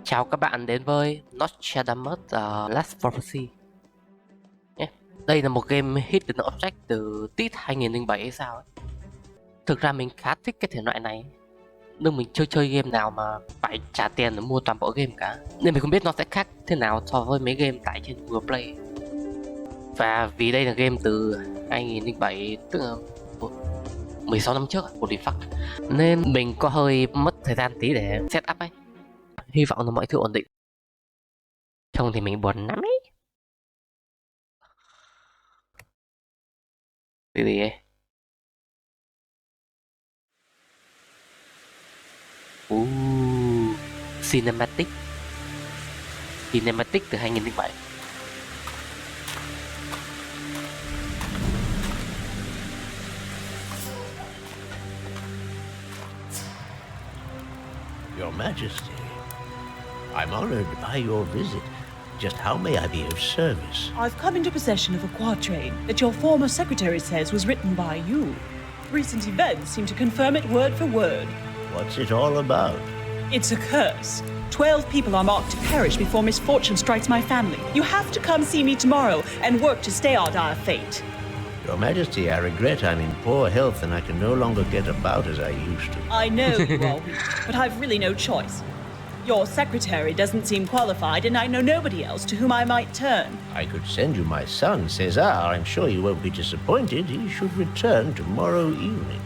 Chào các bạn đến với Nostradamus Last Prophecy. Đây là một game hidden object từ tít 2007 hay sao ấy. Thực ra mình khá thích cái thể loại này, nhưng mình chưa chơi game nào mà phải trả tiền để mua toàn bộ game cả, nên mình không biết nó sẽ khác thế nào so với mấy game tải trên Google Play. Và vì đây là game từ 2007, tức là 16 năm trước, holy fuck, nên mình có hơi mất thời gian tí để set up ấy. Hy vọng là mọi thứ ổn định. Trông thì mình buồn lắm ấy. Cái gì ấy? Cinematic. Cinematic từ 2007. Your Majesty, I'm honored by your visit. Just how may I be of service? I've come into possession of a quatrain that your former secretary says was written by you. Recent events seem to confirm it word for word. What's it all about? It's a curse. 12 people are marked to perish before misfortune strikes my family. You have to come see me tomorrow and work to stay our dire fate. Your Majesty, I regret I'm in poor health and I can no longer get about as I used to. I know you are weak, but I've really no choice. Your secretary doesn't seem qualified, and I know nobody else to whom I might turn. I could send you my son, César. I'm sure you won't be disappointed. He should return tomorrow evening.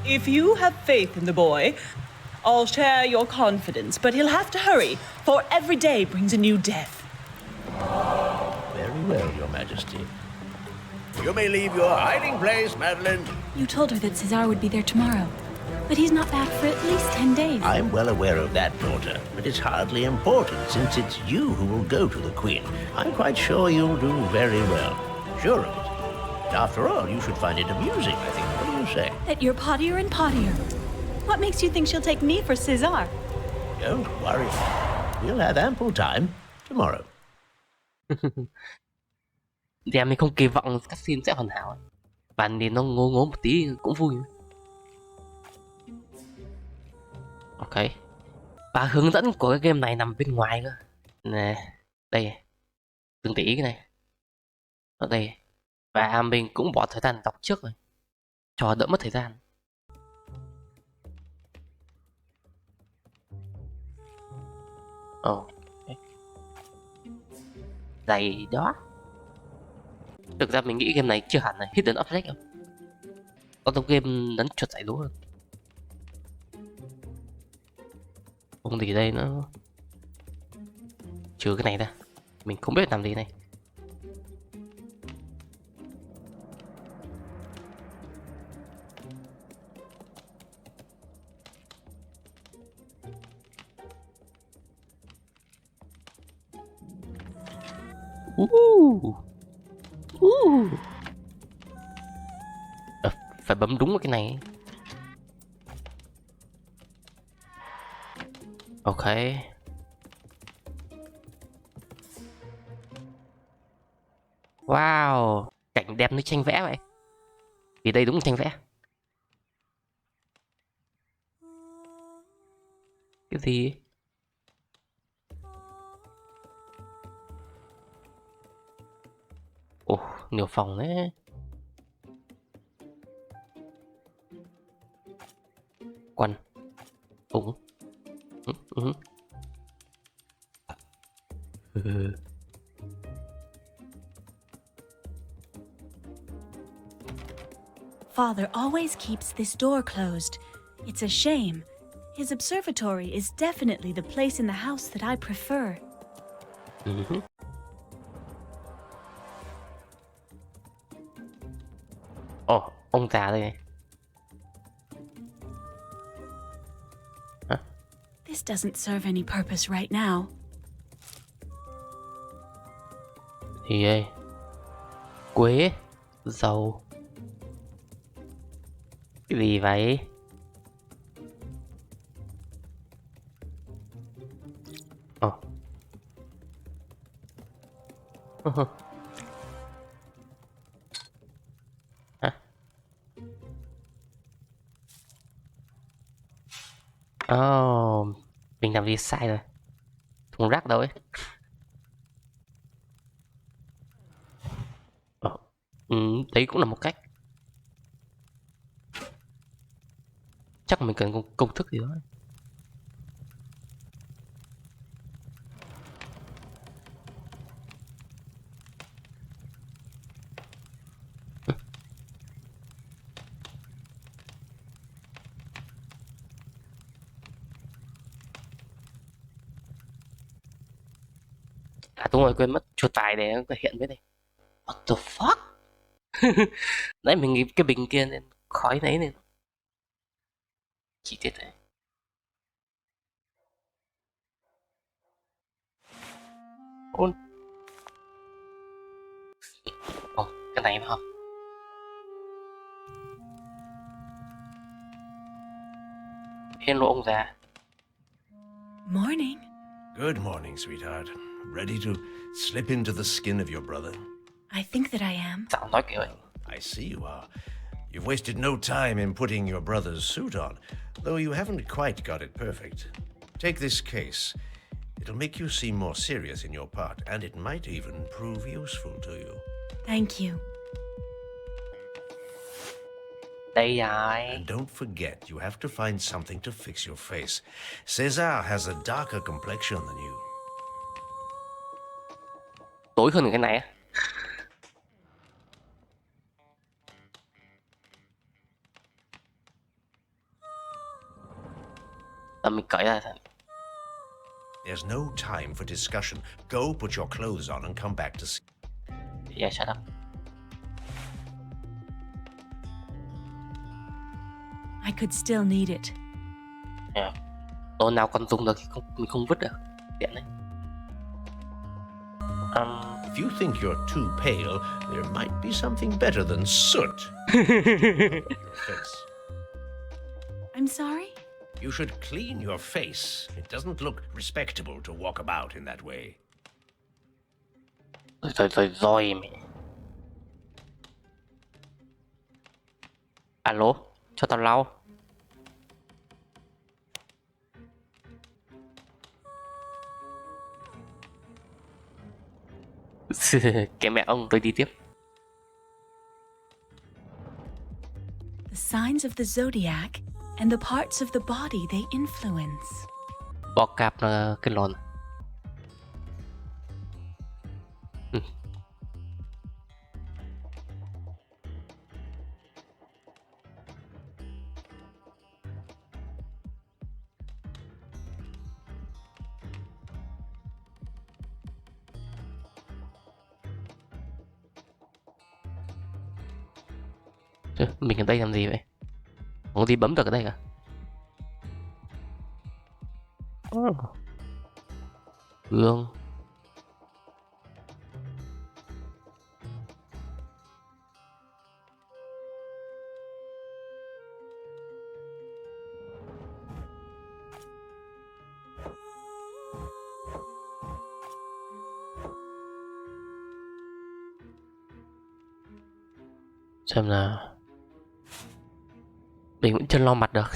If you have faith in the boy, I'll share your confidence, but he'll have to hurry, for every day brings a new death. Very well, Your Majesty. You may leave your hiding place, Madeleine. You told her that César would be there tomorrow, but he's not back for at least 10 days. I'm well aware of that, daughter, but it's hardly important since it's you who will go to the Queen. I'm quite sure you'll do very well. Sure of it. And after all, you should find it amusing, I think. What do you say? That you're pottier and pottier. What makes you think she'll take me for César? Don't worry. We'll have ample time tomorrow. Thì mình không kỳ vọng cutscene sẽ hoàn hảo, và nhìn nó ngố ngố một tí cũng vui. Ok. Và hướng dẫn của cái game này nằm bên ngoài cơ. Nè, đây. Từng tí cái này. Ở đây. Và mình cũng bỏ thời gian đọc trước rồi, cho đỡ mất thời gian. Ồ. Dày đó. Thực ra mình nghĩ game này chưa hẳn là hidden object đâu. Có giống game lấn chuột giải đố hơn. Không gì đây nữa. Trừ cái này ra, mình không biết làm gì này. Phải bấm đúng cái này. Ok. Wow, cảnh đẹp như tranh vẽ vậy. Vì đây đúng là tranh vẽ. Cái gì? Ồ, nhiều phòng đấy. Quần. Úng. Father always keeps this door closed. It's a shame. His observatory is definitely the place in the house that I prefer. Ồ, ông già đây này. This doesn't serve any purpose right now. Thì đây. Quế. Dầu. Cái gì vậy? Ồ. Hả? Mình làm gì sai rồi. thùng rác đâu ấy. Đấy cũng là một cách. Chắc mình cần công thức gì đó. À đúng rồi, quên mất chuột tài để nó hiện với đây. What the fuck? Đấy mình nghĩ cái bình kia nên khói đấy nên chi tiết đấy. Ôn. Ồ, cái này mà không? Hello ông già. Morning. Good morning, sweetheart. Ready to slip into the skin of your brother? I think that I am. Giọng nói kiểu ấy. I see you are. You've wasted no time in putting your brother's suit on, though you haven't quite got it perfect. Take this case. It'll make you seem more serious in your part, and it might even prove useful to you. Thank you. Đây rồi. And don't forget, you have to find something to fix your face. César has a darker complexion than you. Tối hơn cái này á. Mình cởi ra thôi. There's no time for discussion. Go put your clothes on and come back to see. Yeah, shut up. I could still need it. Yeah. Đồ nào còn dùng được thì mình không vứt được. Tiện đấy. If you think you're too pale, there might be something better than soot on your face. I'm sorry? You should clean your face. It doesn't look respectable to walk about in that way. Rồi mẹ. Alo, cho tao lau. Kệ mẹ ông, tôi đi tiếp. The signs of the zodiac and the parts of the body they influence. Bò cạp là cái lon. Mình ở đây làm gì vậy? Không có gì bấm được ở đây cả. Gương. Xem nào. Mình vẫn chưa lau mặt được.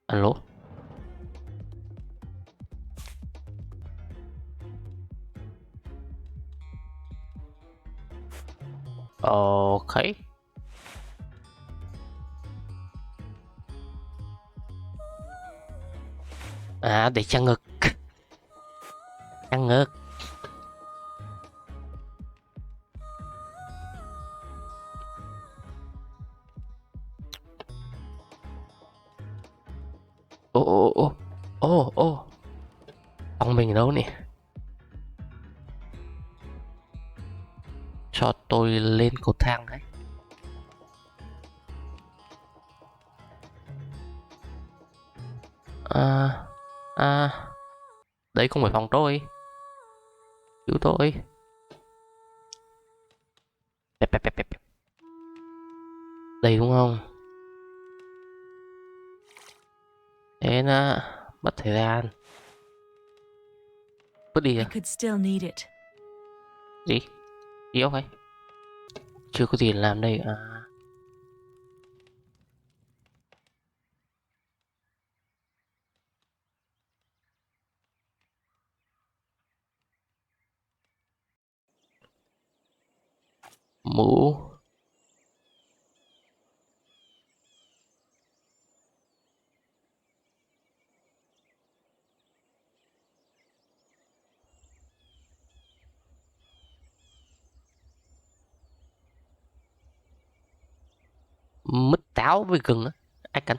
Alo. Ok. À, để trang ngực. Trang ngực. Ô. Ông mình ở đâu nè? Cho tôi lên cầu thang đấy. Đấy không phải phòng tôi. Cứu tôi. Pep. Đây đúng không? Thế nó mất thời gian. Vứt đi I à? could still need it. Gì? Yếu hay? Chưa có gì làm đây à? mũ. Mứt táo với gừng á, ai cần.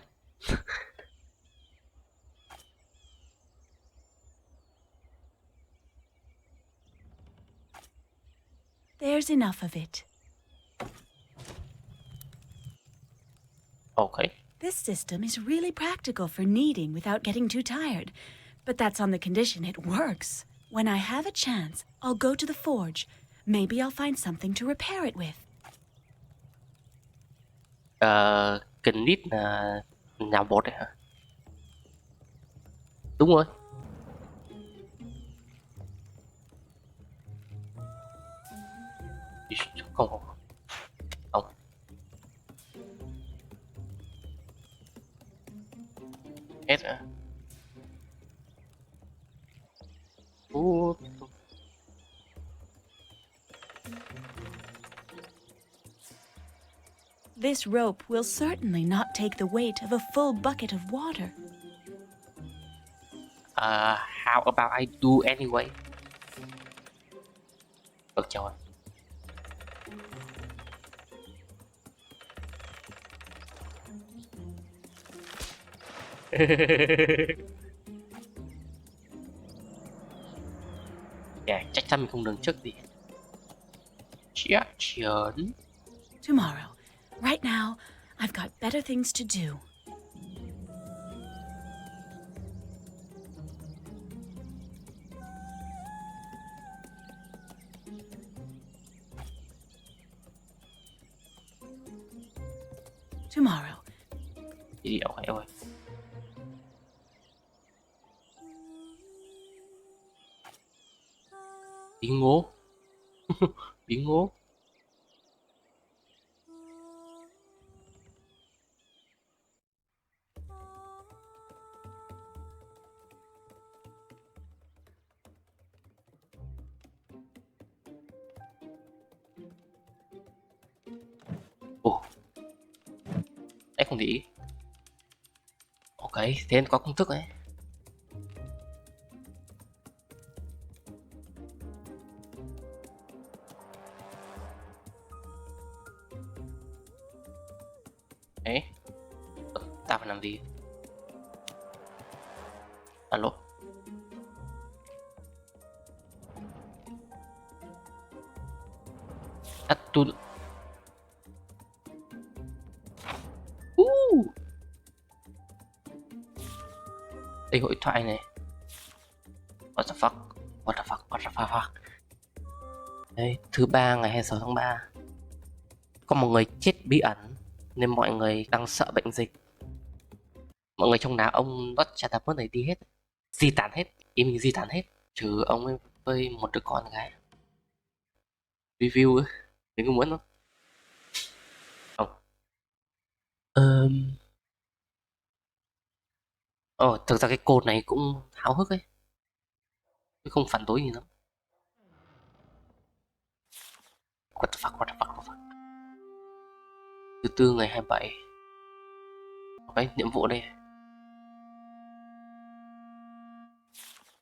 There's enough of it. Okay. This system is really practical for kneading without getting too tired. But that's on the condition it works. When I have a chance, I'll go to the forge. Maybe I'll find something to repair it with. Cần nít là nhào bột đấy hả? Đúng rồi. Không. Không. Hết rồi. This rope will certainly not take the weight of a full bucket of water. How about I do anyway? Được rồi. Yeah, chắc chắn mình không đứng trước gì. Chắc chắn. Tomorrow. Right now, I've got better things to do. Tomorrow. Đi ôi ôi. Bí ngố. Bí ngố. Ồ. Em không để ý. Ok, thế có công thức đấy. Đấy. Ta phải làm gì? Alo. Tắt tu. Đây hội thoại này. What the fuck? What the fuck? What the fuck? Đây, thứ ba ngày 26 tháng 3. Có một người chết bí ẩn nên mọi người đang sợ bệnh dịch. Mọi người trong đá ông Nostradamus này đi hết. Di tản hết. Ý mình di tản hết. Trừ ông ấy với một đứa con gái. Review ấy. Đừng có muốn không? Không. Thực ra cái code này cũng háo hức ấy. Chứ không phản đối gì lắm. What the fuck, what the fuck, what the fuck. Thứ tư ngày 27. Ok, nhiệm vụ đây.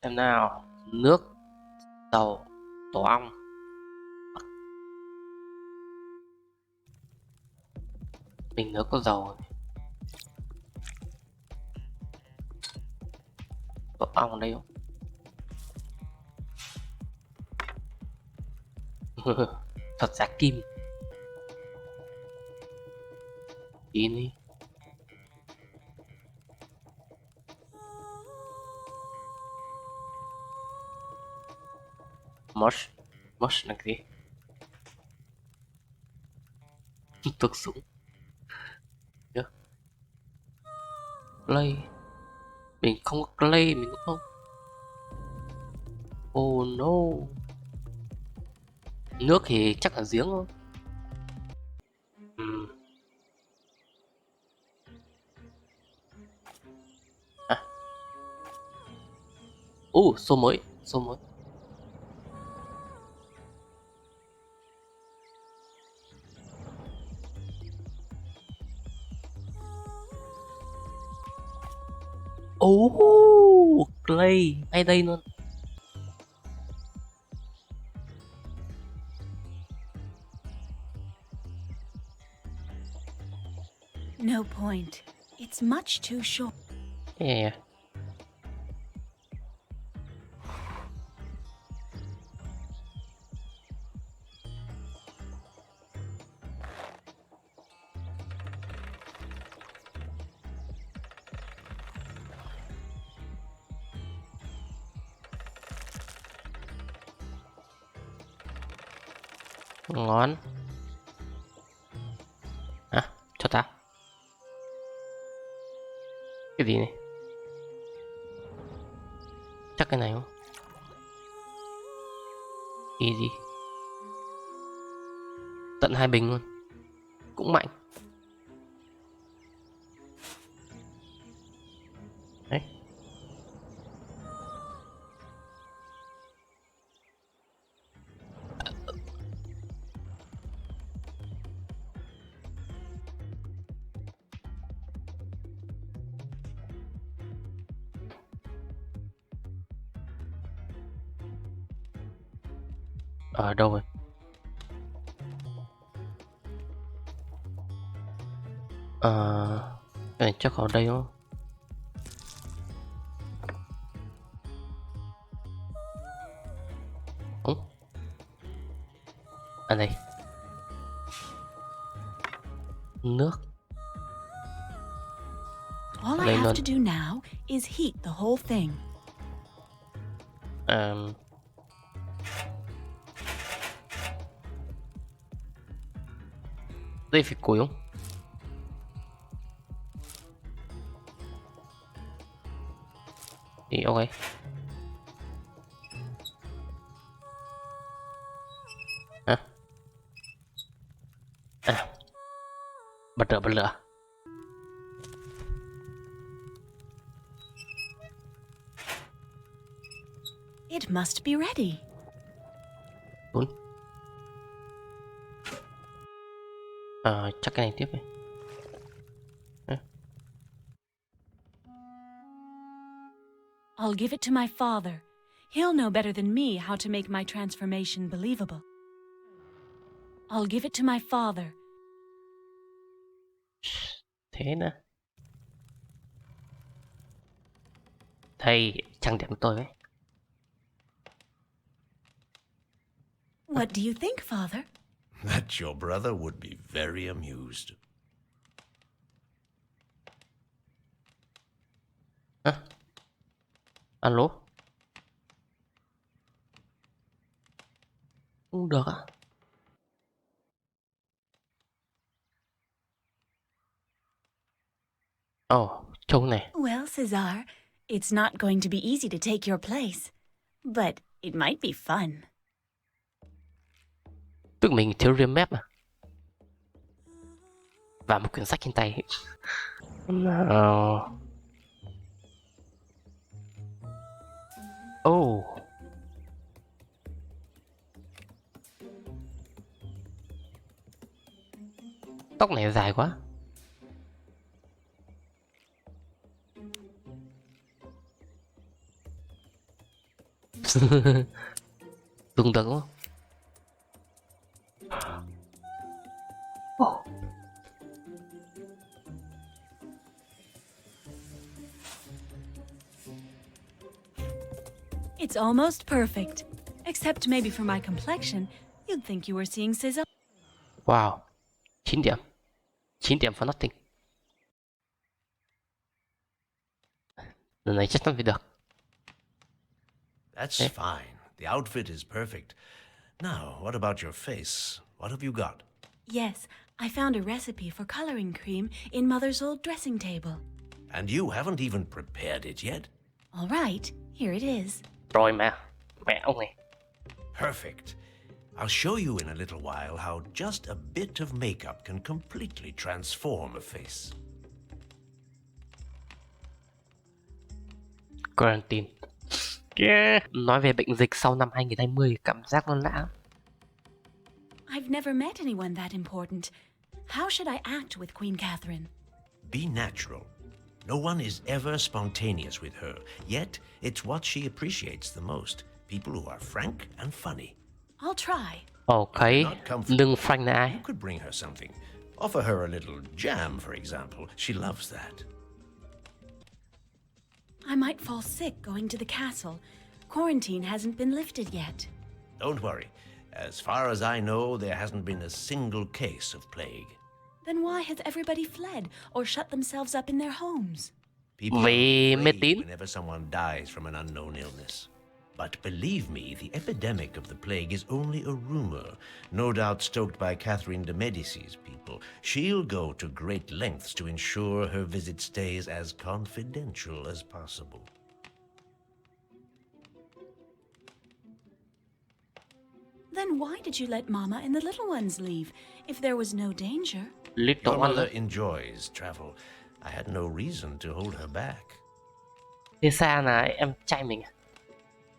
Xem nào. Nước, dầu, tổ ong. Mình nhớ có dầu. Tổ ong ở đây không? Thật giá kim. Tí đi. Mosh là cái gì? Thuốc súng. Yeah. Play. Mình không có play, mình cũng không. Oh no. Nước thì chắc là giếng thôi. Số mới. Clay ngay đây luôn. No point. It's much too short. Yeah. Ngón. À, cho tao. Cái gì này? Chắc cái này không? Easy. Tận 2 bình luôn. Cũng mạnh. Đấy. Ở đâu rồi? Cái này chắc ở đây không? Đúng. À đây. Nước. All I have to do now is heat the whole thing. Đây phải củi không? Thì ok. Bật lửa. It must be ready. Đúng. Chắc cái này tiếp đi. I'll give it to my father. He'll know better than me how to make my transformation believable. I'll give it to my father. Thế nữa. Thầy trang điểm tôi đấy. What do you think, Father? That your brother would be very amused. Alo? Không được ạ. Trông này. Well, Cesar, it's not going to be easy to take your place, but it might be fun. Tức mình thiếu riêng map mà. Và một quyển sách trên tay. Tóc này dài quá. Dùng được không? It's almost perfect. Except maybe for my complexion, you'd think you were seeing Cesar. Wow. 9 điểm. 9 điểm for nothing. Lần này chắc chắn phải được. That's fine. The outfit is perfect. Now, what about your face? What have you got? Yes, I found a recipe for coloring cream in Mother's old dressing table. And you haven't even prepared it yet? All right, here it is. Rồi mà. Mẹ ông này. Perfect. I'll show you in a little while how just a bit of makeup can completely transform a face. Quarantine. Yeah. Nói về bệnh dịch sau năm 2020, cảm giác nó lạ. I've never met anyone that important. How should I act with Queen Catherine? Be natural. No one is ever spontaneous with her, yet it's what she appreciates the most. People who are frank and funny. I'll try. Ok, Not comfortable. lưng Frank là ai? You could bring her something. Offer her a little jam, for example. She loves that. I might fall sick going to the castle. Quarantine hasn't been lifted yet. Don't worry. As far as I know, there hasn't been a single case of plague. Then why has everybody fled or shut themselves up in their homes? People Vì are mê afraid tín. whenever someone dies from an unknown illness. But believe me, the epidemic of the plague is only a rumor, no doubt stoked by Catherine de Medici's people. She'll go to great lengths to ensure her visit stays as confidential as possible. Then why did you let Mama and the little ones leave, if there was no danger? Little Your One mother á. enjoys travel. I had no reason to hold her back. Phía xa là em trai mình à?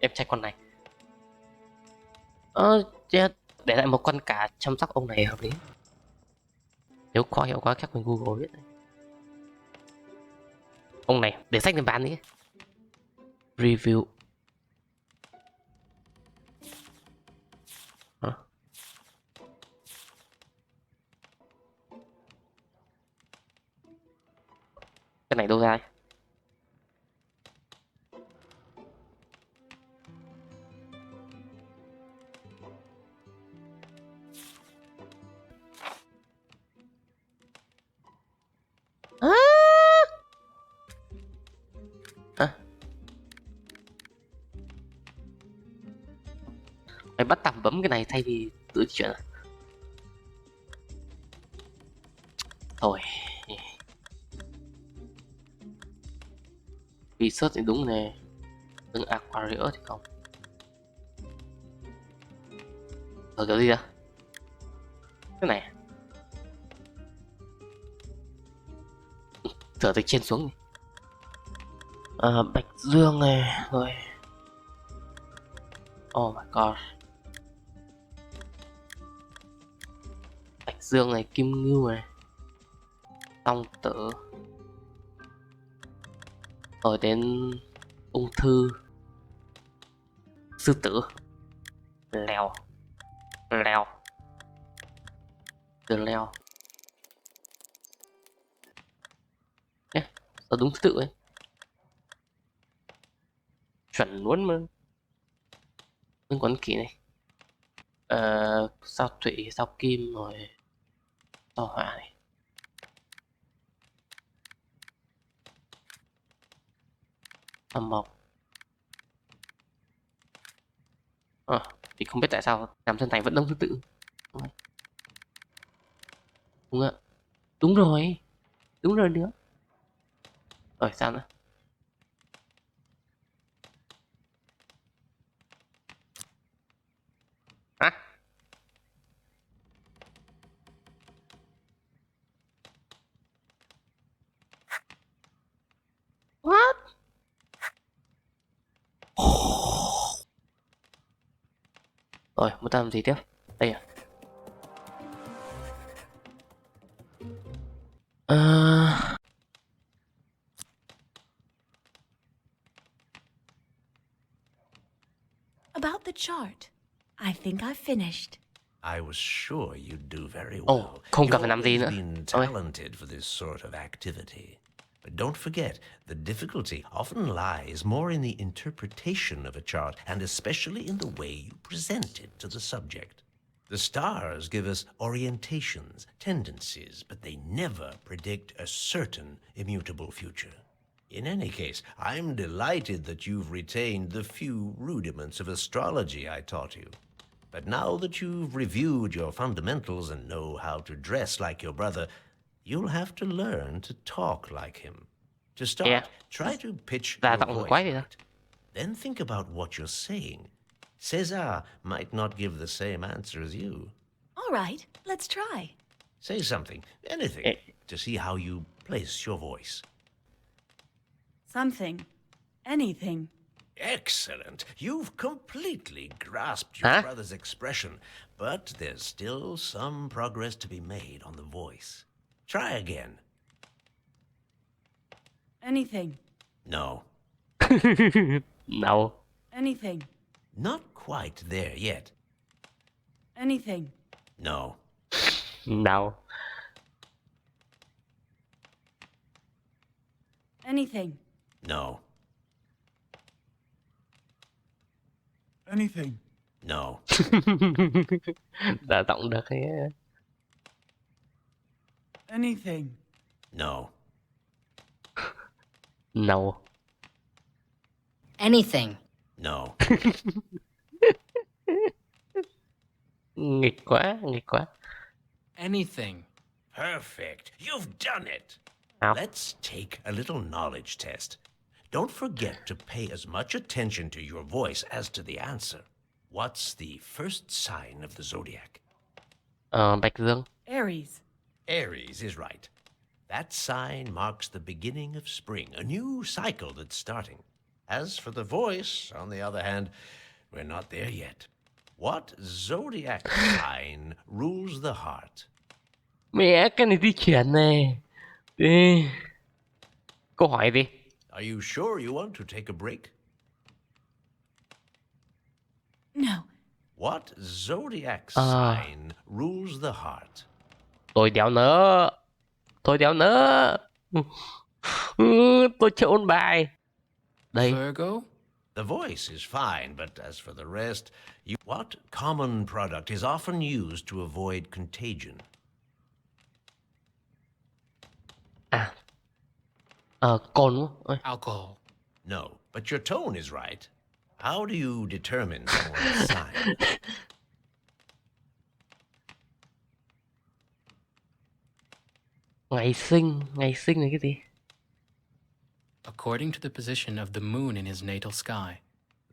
Em trai con này. Chết. Để lại một con cá chăm sóc ông này hợp lý. Nếu khó hiểu quá chắc mình Google biết. Ông này, để sách lên bàn đi. Review. Hả? Cái này đâu ra ấy? À. À. Mày bắt tạm bấm cái này thay vì tự chuyện à? Thôi. Research thì đúng nè. Nhưng Aquarius thì không. Ở cái gì đó? Cái này. Thở từ trên xuống đi. Bạch Dương này rồi. Oh my god. Bạch Dương này, Kim Ngưu này, Long Tử, rồi đến ung thư, sư tử, leo, leo, từ leo. Sao đúng thứ tự ấy, chuẩn luôn mà. Nhưng quán kỷ này, sao thủy, sao kim, rồi sao hỏa này. Sao mộc. Thì không biết tại sao làm thân thành vẫn đông thứ tự. Đúng ạ. Đúng rồi. Đúng rồi nữa. Rồi sao nữa? À. What? Rồi, muốn làm gì tiếp? Đây à? About the chart. I think I've finished. I was sure you'd do very Ồ, well. không cần You've phải làm gì always nữa. been Ôi. talented for this sort of activity. But don't forget, the difficulty often lies more in the interpretation of a chart, and especially in the way you present it to the subject. The stars give us orientations, tendencies, but they never predict a certain immutable future. In any case, I'm delighted that you've retained the few rudiments of astrology I taught you. But now that you've reviewed your fundamentals and know how to dress like your brother, you'll have to learn to talk like him. To start, Yeah. try to pitch Đa your giọng voice quái gì đó. right. Then think about what you're saying. César might not give the same answer as you. All right, let's try. Say something, anything, to see how you place your voice. Something. Anything. Excellent. You've completely grasped your Huh? brother's expression, but there's still some progress to be made on the voice. Try again. Anything. No. No. Anything. Not quite there yet. Anything. No. No. Anything. No. Anything. No. Đã giọng được ấy. Anything. No. No. Anything. No. Nghịch quá, nghịch quá. Anything. Perfect. You've done it. Nào. Let's take a little knowledge test. Don't forget to pay as much attention to your voice as to the answer. What's the first sign of the zodiac? Bạch Dương. Aries. Aries is right. That sign marks the beginning of spring, a new cycle that's starting. As for the voice, on the other hand, we're not there yet. What zodiac sign rules the heart? Mẹ, cái này di chuyển này. Ê. Câu hỏi gì? Are you sure you want to take a break? No. What zodiac sign rules the heart? Tôi đéo nữa. Tôi đéo nữa. Tôi chưa ôn bài. Đây. Virgo? The voice is fine, but as for the rest, what common product is often used to avoid contagion? À. Cồn đúng không? Ôi, Alcohol. No, but your tone is right. How do you determine someone's sign? ngày sinh là cái gì? According to the position of the moon in his natal sky.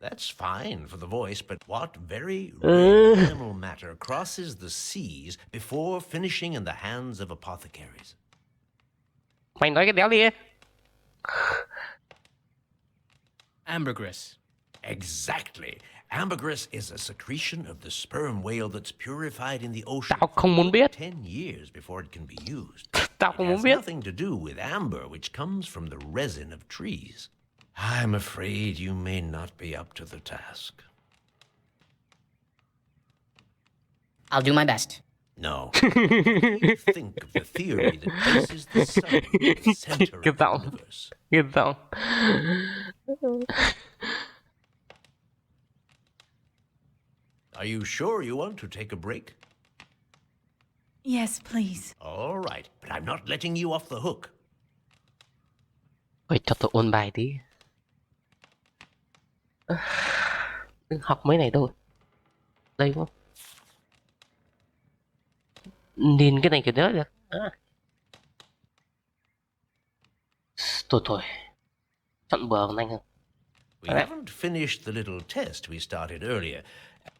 That's fine for the voice, but what very rare animal matter crosses the seas before finishing in the hands of apothecaries? Mày nói cái đéo đi. Ambergris. Exactly. Ambergris is a secretion of the sperm whale that's purified in the ocean Tao không muốn biết. 10 years before it can be used. Tao It không muốn has biết. nothing to do with amber, which comes from the resin of trees. I'm afraid you may not be up to the task. I'll do my best. No. What do you think of the theory that places the sun at the center Cái of the giọng. universe? Cái giọng. Are you sure you want to take a break? Yes, please. All right, but I'm not letting you off the hook. Ôi, cho tôi ôn bài tí. Đừng học mấy này đâu. Đây đúng không? Nhìn cái này kiểu đó được. Thôi. Chọn bờ còn nhanh hơn. We haven't finished the little test we started earlier.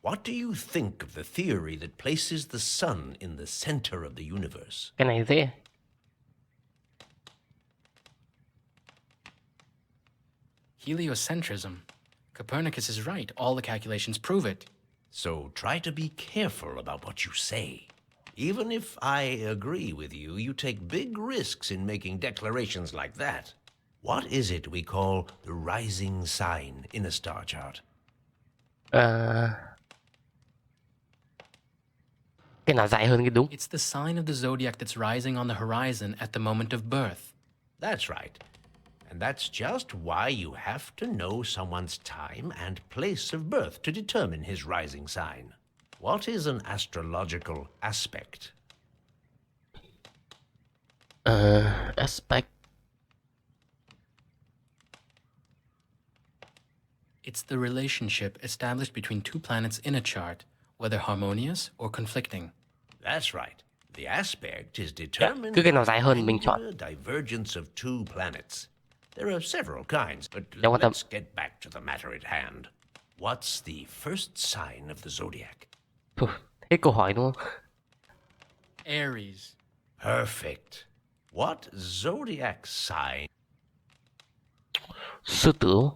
What do you think of the theory that places the sun in the center of the universe? Cái này dễ. Heliocentrism. Copernicus is right. All the calculations prove it. So try to be careful about what you say. Even if I agree with you, you take big risks in making declarations like that. What is it we call the rising sign in a star chart? Cái nào dài hơn cái đúng. It's the sign of the zodiac that's rising on the horizon at the moment of birth. That's right. And that's just why you have to know someone's time and place of birth to determine his rising sign. What is an astrological aspect? Aspect. It's the relationship established between two planets in a chart, whether harmonious or conflicting. That's right. The aspect is determined cứ cái nào dài hơn by mình the chọn. divergence of two planets. There are several kinds, but Đâu quan tâm. let's get back to the matter at hand. What's the first sign of the zodiac? Thế câu hỏi đúng không? Aries. Perfect. What zodiac sign? Sư tử.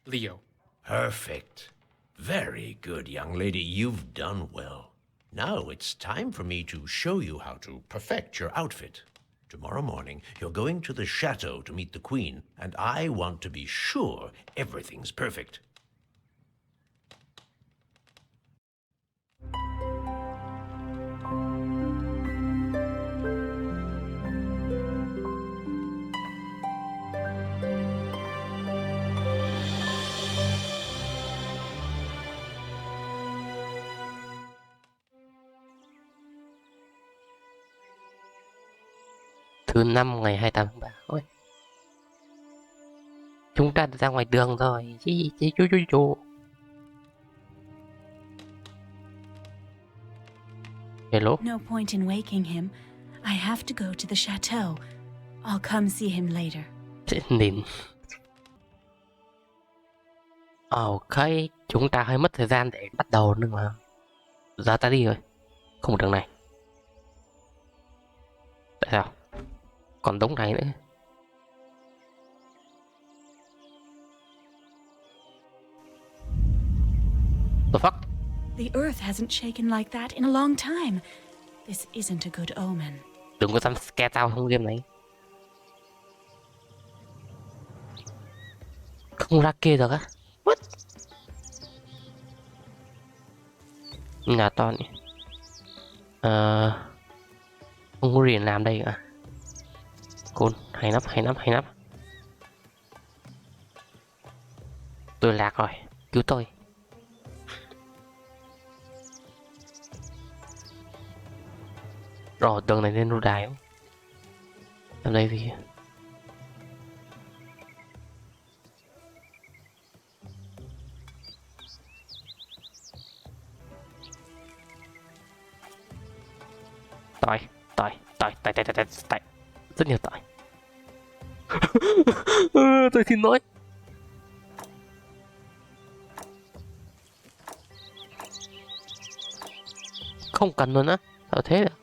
Leo. Perfect. Very good, young lady. You've done well. Now it's time for me to show you how to perfect your outfit. Tomorrow morning, you're going to the chateau to meet the Queen, and I want to be sure everything's perfect. Thứ năm ngày 28 tháng 3. Ôi. Chúng ta ra ngoài đường rồi. Chú. Hello. No point in waking him. I have to go to the chateau. I'll come see him later. Nhìn. Ok, chúng ta hơi mất thời gian để bắt đầu nhưng mà giờ ta đi rồi. Không đường này. Tại sao? Còn đống này nữa. The fuck? The earth hasn't shaken like that in a long time. This isn't a good omen. Đừng có dám scare tao trong game này. Không ra kia được á. What? Nhà to nhỉ. Không có gì làm đây cả. Cool, hay lắm. Tôi lạc rồi, cứu tôi. Rồi, đường này lên lâu đài không? Làm đây gì? Tỏi. Rất nhiều tỏi. Tôi xin lỗi. Không cần luôn á. Sao thế được?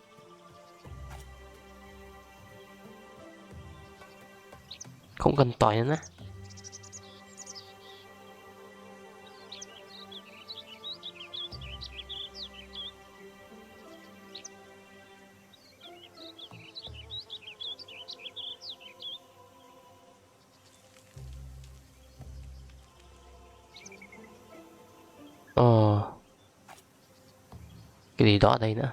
Không cần tỏi nữa á. Cái gì đó ở đây nữa.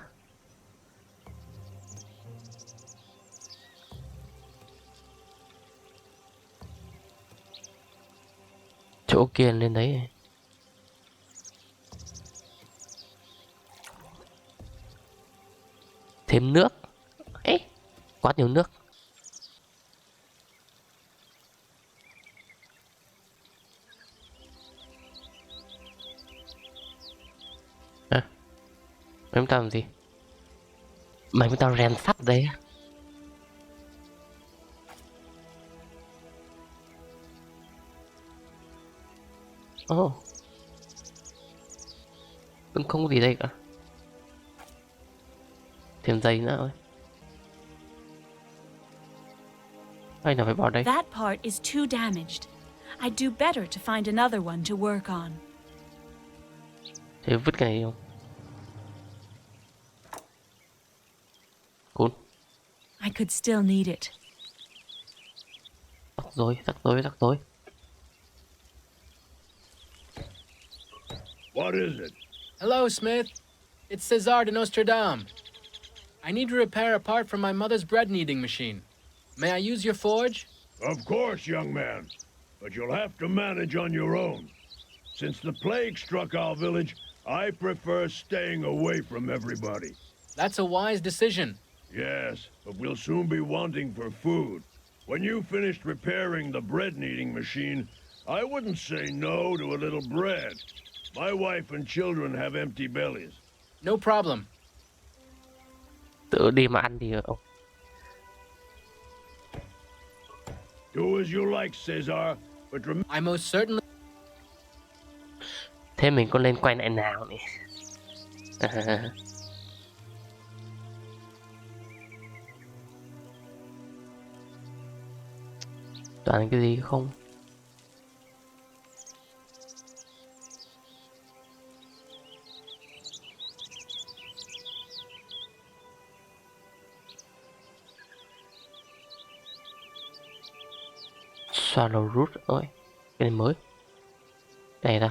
Chỗ kia lên đấy. Thêm nước. Ê, quá nhiều nước. Mày tao làm gì? Mày mới tao rèn sắt đấy. Vẫn không có gì đây cả. Thêm dây nữa thôi. Hay là phải bỏ đây. That part is too damaged. I'd do better to find another one to work on. Thế vứt cái này đi không? Cool. I could still need it. Rắc rối. What is it? Hello, Smith. It's César de Nostradame. I need to repair a part from my mother's bread kneading machine. May I use your forge? Of course, young man. But you'll have to manage on your own. Since the plague struck our village, I prefer staying away from everybody. That's a wise decision. Yes, but we'll soon be wanting for food. When you finished repairing the bread kneading machine, I wouldn't say no to a little bread. My wife and children have empty bellies. No problem. Tự đi mà ăn đi ông. Do as you like, César, but I most certainly... Thế mình có lên quay lại nào nhỉ? Toàn cái gì không? Swallow root ơi, cái này mới. Đây đâu?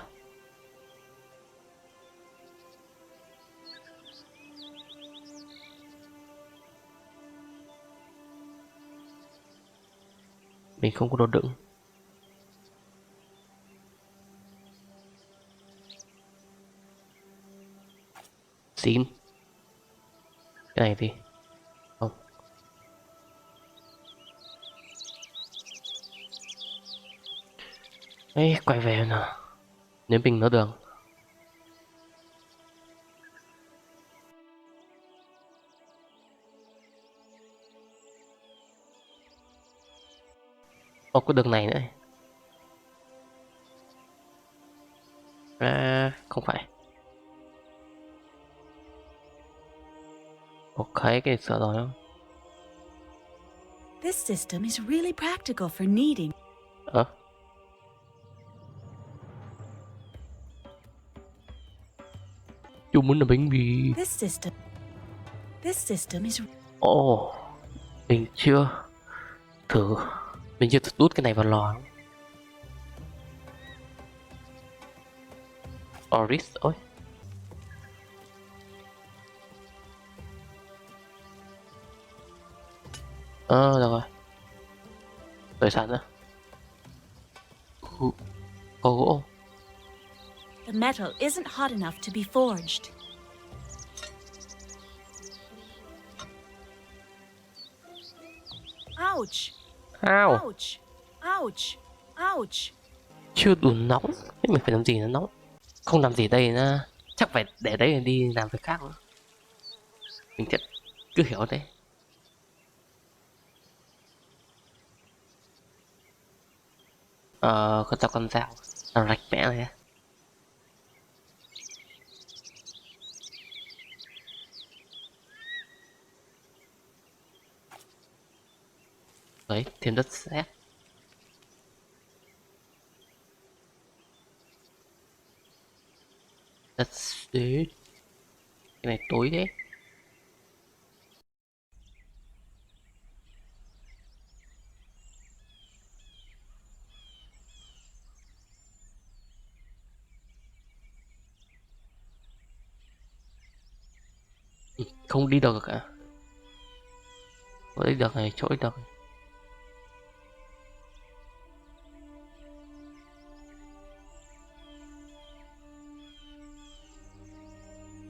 Mình không có đồ đựng. Xin. Cái này thì không. Ê, quay về nào. Nếu mình nó đường. Ồ, có đường này nữa. À, không phải. Ok, cái này sợ rồi không? This system is really practical for kneading. Chú muốn là bánh mì. This system is... Ồ, mình chưa thử đút cái này vào lò. Oris, ôi. Được rồi. Rồi sao nữa? Có gỗ. The metal isn't hot enough to be forged. Ouch! Ow. Ouch! Ouch! Ouch! Chưa đủ nóng. Thế mình phải làm gì nó nóng? Không làm gì đây nữa. Chắc phải để đấy đi làm việc khác nữa. Mình chắc cứ hiểu thế. Con dao rạch mẹ này. Đấy, thêm đất sét. Đất sét. Cái này tối thế. Không đi được cả. Có đi được này, chỗ đi được này.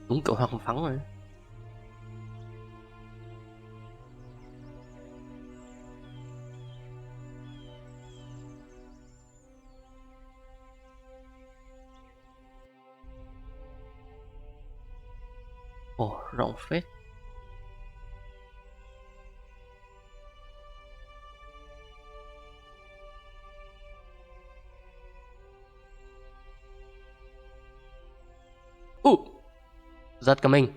Đúng kiểu hoang vắng rồi. Ồ, rộng phết. Giật cả mình.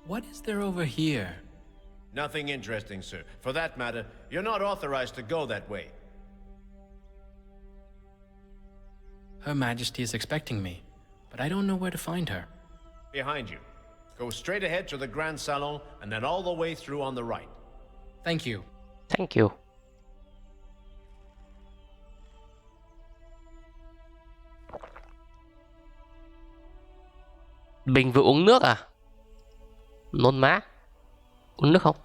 What is there over here? Nothing interesting, sir. For that matter, you're not authorized to go that way. Her Majesty is expecting me, but I don't know where to find her. Behind you. Go straight ahead to the Grand Salon, and then all the way through on the right. Thank you. Thank you. Mình vừa uống nước à? Nôn má. Uống nước không?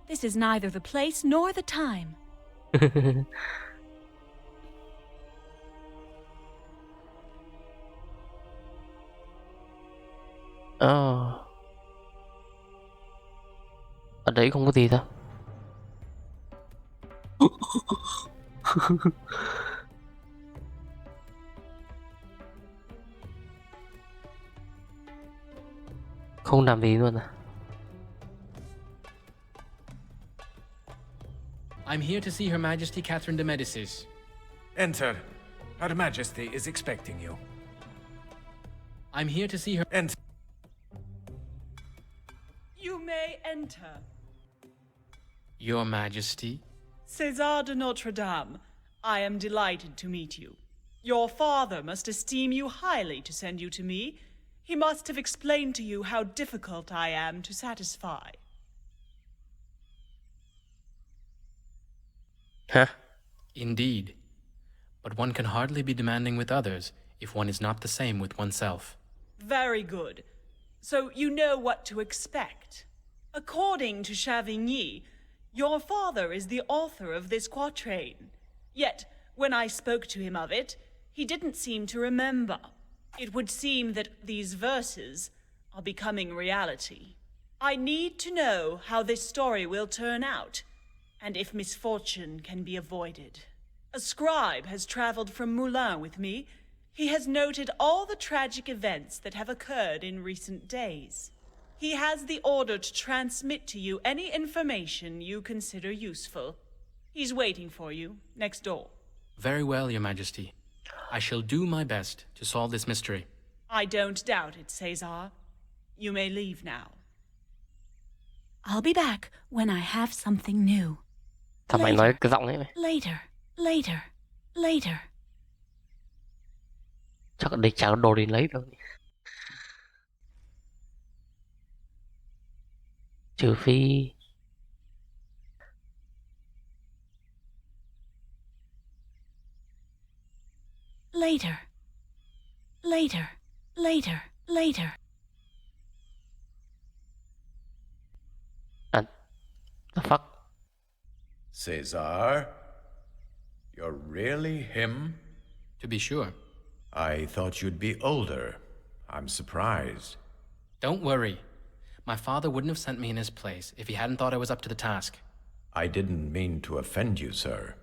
This is neither the place nor the time. Ở đấy không có gì đâu. Không làm gì luôn à? I'm here to see Her Majesty Catherine de Medicis. Enter. Her Majesty is expecting you. I'm here to see her. Enter. You may enter. Your Majesty. César de Nostradame, I am delighted to meet you. Your father must esteem you highly to send you to me. He must have explained to you how difficult I am to satisfy. Hả? Indeed. But one can hardly be demanding with others if one is not the same with oneself. Very good. So you know what to expect. According to Chavigny, your father is the author of this quatrain. Yet, when I spoke to him of it, he didn't seem to remember. It would seem that these verses are becoming reality. I need to know how this story will turn out, and if misfortune can be avoided. A scribe has traveled from Moulins with me. He has noted all the tragic events that have occurred in recent days. He has the order to transmit to you any information you consider useful. He's waiting for you, next door. Very well, Your Majesty. I shall do my best to solve this mystery. I don't doubt it, César. You may leave now. I'll be back when I have something new. Sao mày nói cái giọng ấy mày? Later, later, later. Chắc đây chả có đồ đi lấy đâu. Trừ phi... Later, later, later, later. The fuck? César? You're really him? To be sure. I thought you'd be older. I'm surprised. Don't worry. My father wouldn't have sent me in his place if he hadn't thought I was up to the task. I didn't mean to offend you, sir.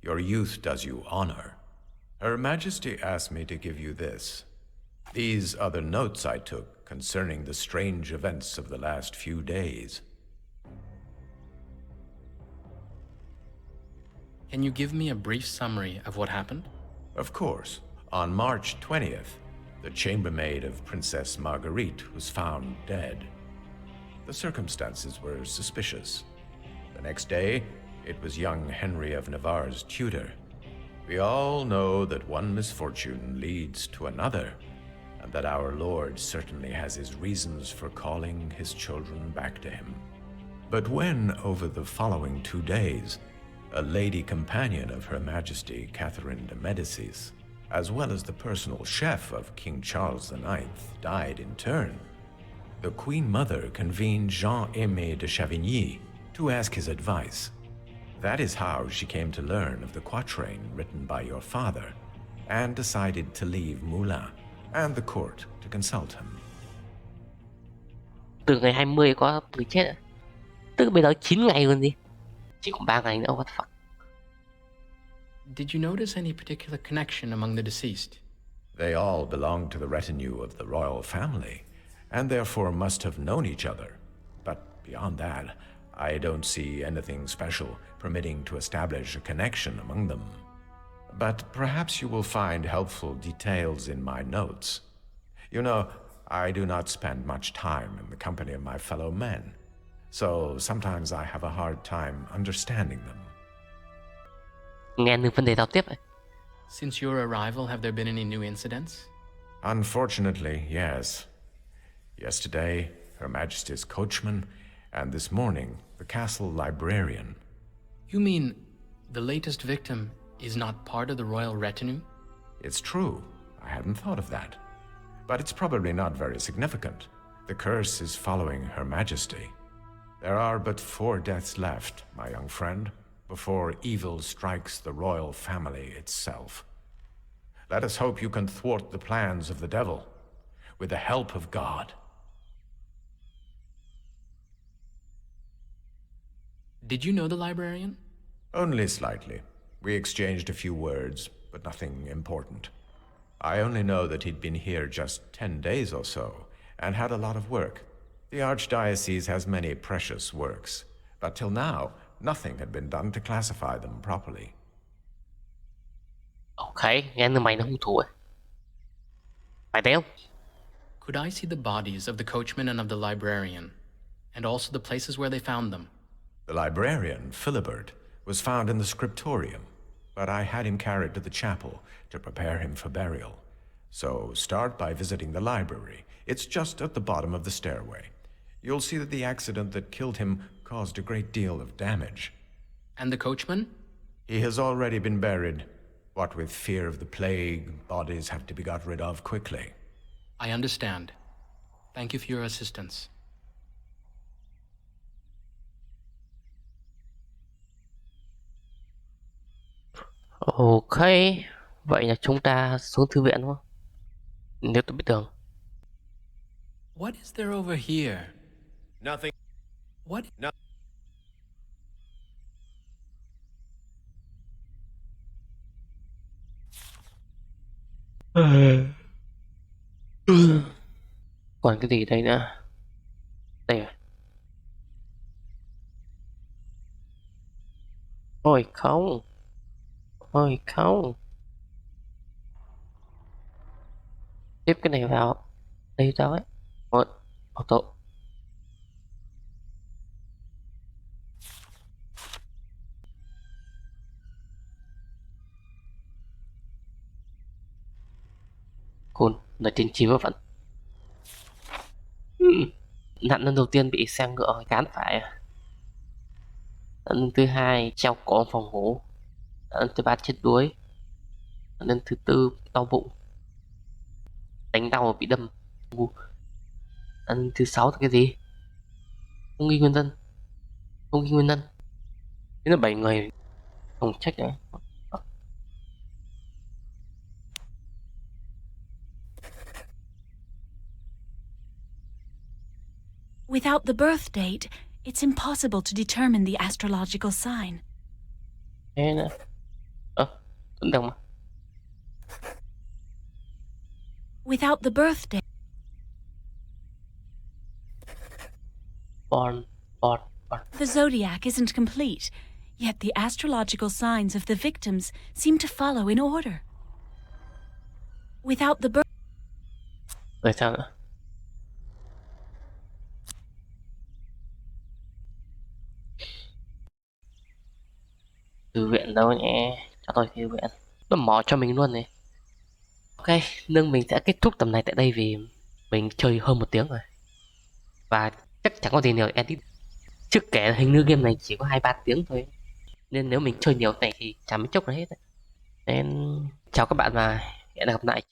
Your youth does you honor. Her Majesty asked me to give you this. These are the notes I took concerning the strange events of the last few days. Can you give me a brief summary of what happened? Of course. On March 20th, the chambermaid of Princess Marguerite was found dead. The circumstances were suspicious. The next day, it was young Henry of Navarre's tutor. We all know that one misfortune leads to another, and that our Lord certainly has his reasons for calling his children back to him. But when, over the following 2 days, a lady companion of Her Majesty Catherine de Medicis, as well as the personal chef of King Charles IX, died in turn, the Queen Mother convened Jean-Aimé de Chavigny to ask his advice. That is how she came to learn of the quatrain written by your father, and decided to leave Moulins and the court to consult him. Từ ngày 20 có người chết à? Tức bây giờ 9 ngày còn gì? Chỉ còn 3 ngày nữa, what the fuck? Did you notice any particular connection among the deceased? They all belonged to the retinue of the royal family, and therefore must have known each other. But beyond that, I don't see anything special permitting to establish a connection among them. But perhaps you will find helpful details in my notes. You know, I do not spend much time in the company of my fellow men, so sometimes I have a hard time understanding them. Nghe được vấn đề giao tiếp ấy. Since your arrival, have there been any new incidents? Unfortunately, yes. Yesterday, Her Majesty's coachman, and this morning, the castle librarian. You mean the latest victim is not part of the royal retinue? It's true. I hadn't thought of that. But it's probably not very significant. The curse is following Her Majesty. There are but 4 deaths left, my young friend, before evil strikes the royal family itself. Let us hope you can thwart the plans of the devil with the help of God. Did you know the librarian? Only slightly. We exchanged a few words, but nothing important. I only know that he'd been here just 10 days or so, and had a lot of work. The Archdiocese has many precious works, but till now, nothing had been done to classify them properly. Ok, nghe như mày là hung thủ ấy. Phải thế không? Could I see the bodies of the coachman and of the librarian, and also the places where they found them? The librarian, Philibert, was found in the scriptorium, but I had him carried to the chapel to prepare him for burial. So start by visiting the library. It's just at the bottom of the stairway. You'll see that the accident that killed him caused a great deal of damage. And the coachman? He has already been buried. What with fear of the plague, bodies have to be got rid of quickly. I understand. Thank you for your assistance. Ok, vậy là chúng ta xuống thư viện đúng không? Nếu tôi biết đường. What is there over here? Nothing. What? No. Còn cái gì đây nữa? Đây rồi. Ôi không. Ôi không. Tiếp cái này vào. Đây sao ấy? Một. Auto. Cool. Lời tiên tri vớ vẩn. Nạn nhân đầu tiên bị xe ngựa cán phải. Nạn nhân thứ hai treo cổ phòng ngủ. Nạn nhân thứ ba chết đuối. Nạn nhân thứ tư đau bụng, đánh đau bị đâm. Nạn nhân thứ sáu là cái gì? Không ghi nguyên nhân. Không ghi nguyên nhân. Thế là 7 người. Không trách nữa. Without the birth date, it's impossible to determine the astrological sign. Thế nữa. Vẫn đồng mà. Without the birth date, Born. the zodiac isn't complete, yet the astrological signs of the victims seem to follow in order. Without the birth... Rồi sao nữa? Thư viện đâu nhé? Cho tôi thư viện. Nó mò cho mình luôn này. Ok, nhưng mình sẽ kết thúc tầm này tại đây vì mình chơi hơn 1 tiếng rồi. Và chắc chẳng có gì nhiều edit. Trước kể hình như game này chỉ có 2-3 tiếng thôi. Nên nếu mình chơi nhiều này thì chẳng mấy chốc là hết. Nên chào các bạn và hẹn gặp lại.